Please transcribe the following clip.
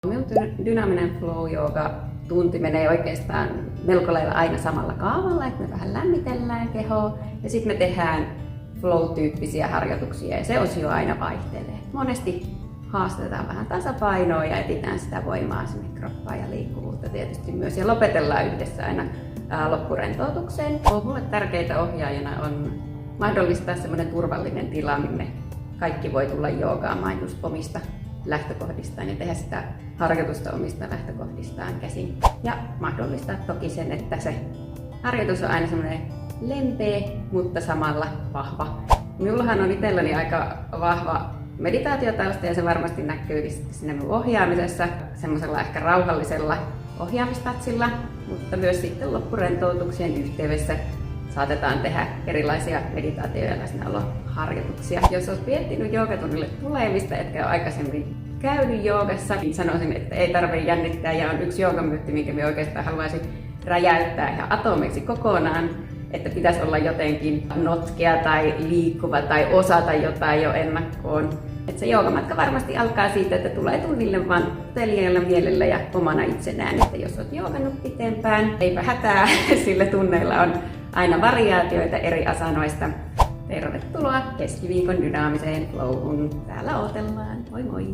Minun dynaaminen flow-jooga tunti menee oikeastaan melko lailla aina samalla kaavalla, että me vähän lämmitellään kehoa ja sitten me tehdään flow-tyyppisiä harjoituksia ja se osio aina vaihtelee. Monesti haastetaan vähän tasapainoa ja etsitään sitä voimaa sinne kroppaan ja liikkuvuutta tietysti myös ja lopetellaan yhdessä aina loppurentoutukseen. Mulle tärkeitä ohjaajana on mahdollistaa semmoinen turvallinen tila, minne kaikki voi tulla joogaamaan just omista lähtökohdistaan ja tehdä sitä harjoitusta omista lähtökohdistaan käsin. Ja mahdollistaa toki sen, että se harjoitus on aina semmoinen lempeä, mutta samalla vahva. Minullahan on itselläni aika vahva meditaatiotausta ja se varmasti näkyy siinä minun ohjaamisessa semmoisella ehkä rauhallisella ohjaamistatsilla, mutta myös sitten loppurentoutuksien yhteydessä saatetaan tehdä erilaisia meditaatio- ja läsnäoloharjoituksia. Jos olet miettinyt joogatunnille tulemista, etkä ole aikaisemmin käynyt joogassa, niin sanoisin, että ei tarvitse jännittää ja on yksi joogamyytti, minkä minä oikeastaan haluaisin räjäyttää ihan atomiksi kokonaan, että pitäisi olla jotenkin notkea tai liikkuva tai osata jotain jo ennakkoon. Että se joogamatka varmasti alkaa siitä, että tulee tunnille vaan teliällä mielellä ja omana itsenään. Että jos olet joogannut pitempään, eipä hätää, sillä tunneilla on aina variaatioita eri asanoista. Tervetuloa keskiviikon dynaamiseen flowhun. Täällä odotellaan. Moi moi!